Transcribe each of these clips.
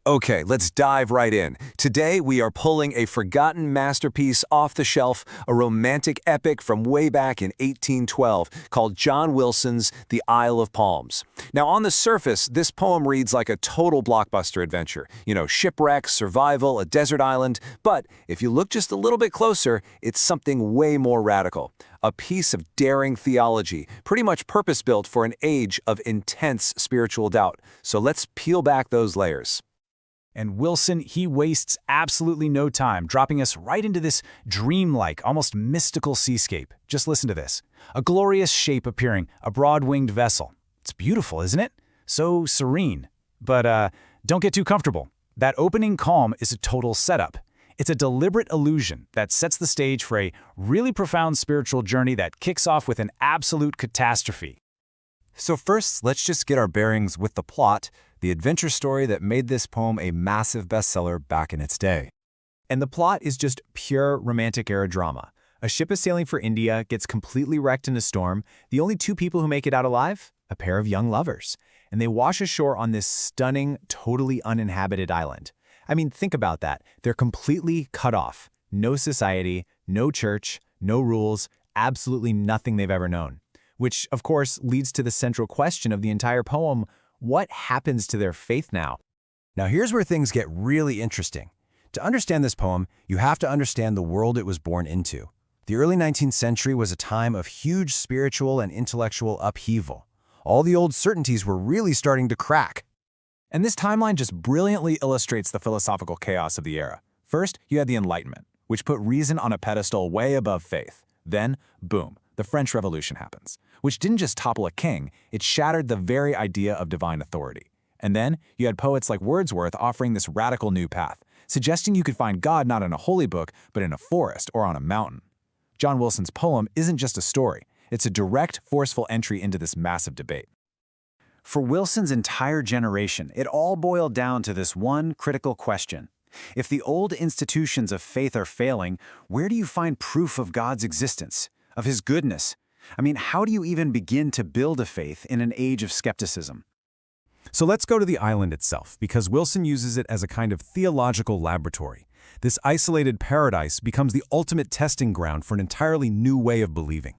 Okay, let's dive right in. Today, we are pulling a forgotten masterpiece off the shelf, a romantic epic from way back in 1812 called John Wilson's The Isle of Palms. Now, on the surface, this poem reads like a total blockbuster adventure. Shipwreck, survival, a desert island. But if you look just a little bit closer, it's something way more radical. A piece of daring theology, pretty much purpose-built for an age of intense spiritual doubt. So let's peel back those layers. And Wilson, he wastes absolutely no time, dropping us right into this dreamlike, almost mystical seascape. Just listen to this. A glorious shape appearing, a broad-winged vessel. It's beautiful, isn't it? So serene. But don't get too comfortable. That opening calm is a total setup. It's a deliberate illusion that sets the stage for a really profound spiritual journey that kicks off with an absolute catastrophe. So first, let's just get our bearings with the plot, the adventure story that made this poem a massive bestseller back in its day. And the plot is just pure romantic-era drama. A ship is sailing for India, gets completely wrecked in a storm. The only two people who make it out alive? A pair of young lovers. And they wash ashore on this stunning, totally uninhabited island. I mean, think about that. They're completely cut off. No society, no church, no rules, absolutely nothing they've ever known. Which, of course, leads to the central question of the entire poem: what happens to their faith now? Now here's where things get really interesting. To understand this poem, you have to understand the world it was born into. The early 19th century was a time of huge spiritual and intellectual upheaval. All the old certainties were really starting to crack. And this timeline just brilliantly illustrates the philosophical chaos of the era. First, you had the Enlightenment, which put reason on a pedestal way above faith. Then, boom, the French Revolution happens, which didn't just topple a king, it shattered the very idea of divine authority. And then, you had poets like Wordsworth offering this radical new path, suggesting you could find God not in a holy book, but in a forest or on a mountain. John Wilson's poem isn't just a story, it's a direct, forceful entry into this massive debate. For Wilson's entire generation, it all boiled down to this one critical question. If the old institutions of faith are failing, where do you find proof of God's existence, of His goodness? I mean, how do you even begin to build a faith in an age of skepticism? So let's go to the island itself, because Wilson uses it as a kind of theological laboratory. This isolated paradise becomes the ultimate testing ground for an entirely new way of believing.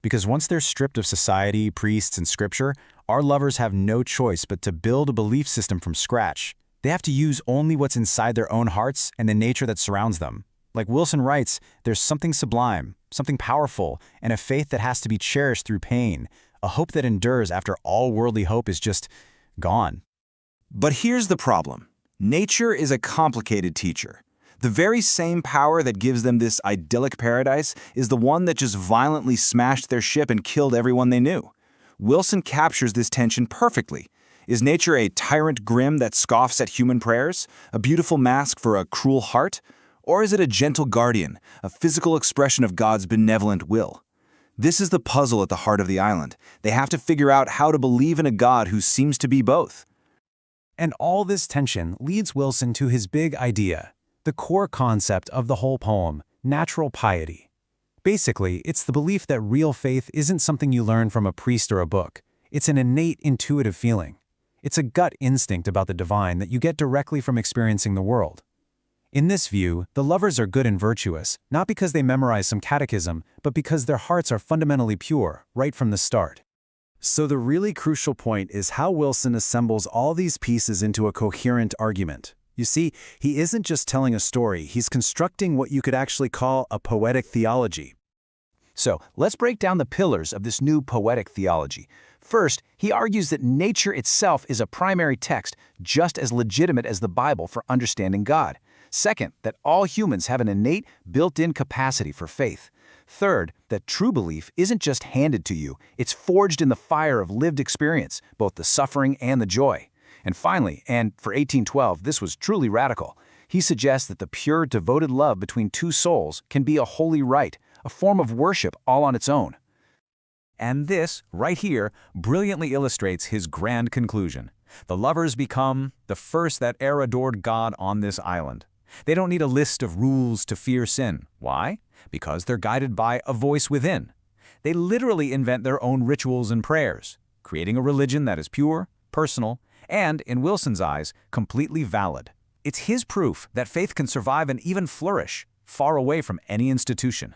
Because once they're stripped of society, priests, and scripture, our lovers have no choice but to build a belief system from scratch. They have to use only what's inside their own hearts and the nature that surrounds them. Like Wilson writes, there's something sublime, something powerful, and a faith that has to be cherished through pain, a hope that endures after all worldly hope is just gone. But here's the problem. Nature is a complicated teacher. The very same power that gives them this idyllic paradise is the one that just violently smashed their ship and killed everyone they knew. Wilson captures this tension perfectly. Is nature a tyrant grim that scoffs at human prayers, a beautiful mask for a cruel heart? Or is it a gentle guardian, a physical expression of God's benevolent will? This is the puzzle at the heart of the island. They have to figure out how to believe in a God who seems to be both. And all this tension leads Wilson to his big idea, the core concept of the whole poem, natural piety. Basically, it's the belief that real faith isn't something you learn from a priest or a book. It's an innate, intuitive feeling. It's a gut instinct about the divine that you get directly from experiencing the world. In this view, the lovers are good and virtuous, not because they memorize some catechism, but because their hearts are fundamentally pure, right from the start. So the really crucial point is how Wilson assembles all these pieces into a coherent argument. You see, he isn't just telling a story, he's constructing what you could actually call a poetic theology. So let's break down the pillars of this new poetic theology. First, he argues that nature itself is a primary text just as legitimate as the Bible for understanding God. Second, that all humans have an innate, built-in capacity for faith. Third, that true belief isn't just handed to you, it's forged in the fire of lived experience, both the suffering and the joy. And finally, and for 1812, this was truly radical, he suggests that the pure, devoted love between two souls can be a holy rite, a form of worship all on its own. And this, right here, brilliantly illustrates his grand conclusion. The lovers become the first that e'er adored God on this island. They don't need a list of rules to fear sin. Why? Because they're guided by a voice within. They literally invent their own rituals and prayers, creating a religion that is pure, personal, and, in Wilson's eyes, completely valid. It's his proof that faith can survive and even flourish, far away from any institution.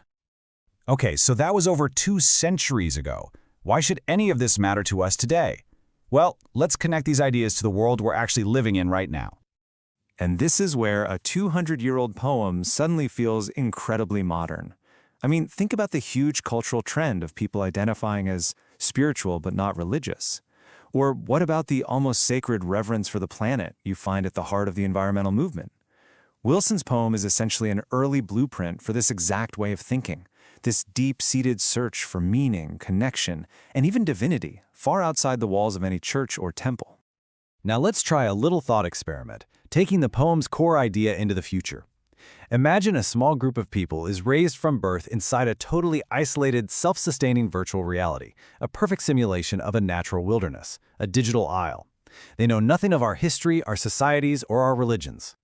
Okay, so that was over 2 centuries ago. Why should any of this matter to us today? Well, let's connect these ideas to the world we're actually living in right now. And this is where a 200-year-old poem suddenly feels incredibly modern. I mean, think about the huge cultural trend of people identifying as spiritual but not religious. Or what about the almost sacred reverence for the planet you find at the heart of the environmental movement? Wilson's poem is essentially an early blueprint for this exact way of thinking, this deep-seated search for meaning, connection, and even divinity, far outside the walls of any church or temple. Now let's try a little thought experiment, taking the poem's core idea into the future. Imagine a small group of people is raised from birth inside a totally isolated, self-sustaining virtual reality, a perfect simulation of a natural wilderness, a digital isle. They know nothing of our history, our societies, or our religions.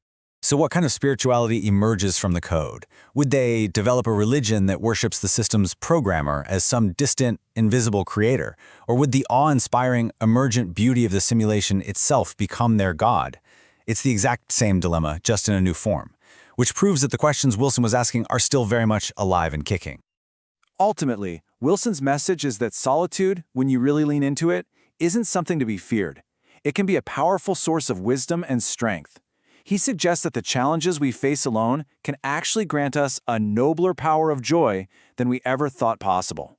So what kind of spirituality emerges from the code? Would they develop a religion that worships the system's programmer as some distant, invisible creator? Or would the awe-inspiring, emergent beauty of the simulation itself become their god? It's the exact same dilemma, just in a new form, which proves that the questions Wilson was asking are still very much alive and kicking. Ultimately, Wilson's message is that solitude, when you really lean into it, isn't something to be feared. It can be a powerful source of wisdom and strength. He suggests that the challenges we face alone can actually grant us a nobler power of joy than we ever thought possible.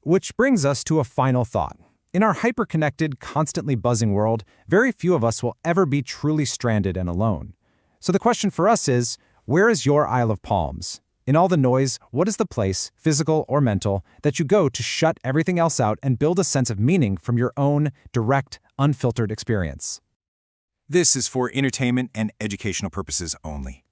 Which brings us to a final thought. In our hyper-connected, constantly buzzing world, very few of us will ever be truly stranded and alone. So the question for us is, where is your Isle of Palms? In all the noise, what is the place, physical or mental, that you go to shut everything else out and build a sense of meaning from your own direct, unfiltered experience? This is for entertainment and educational purposes only.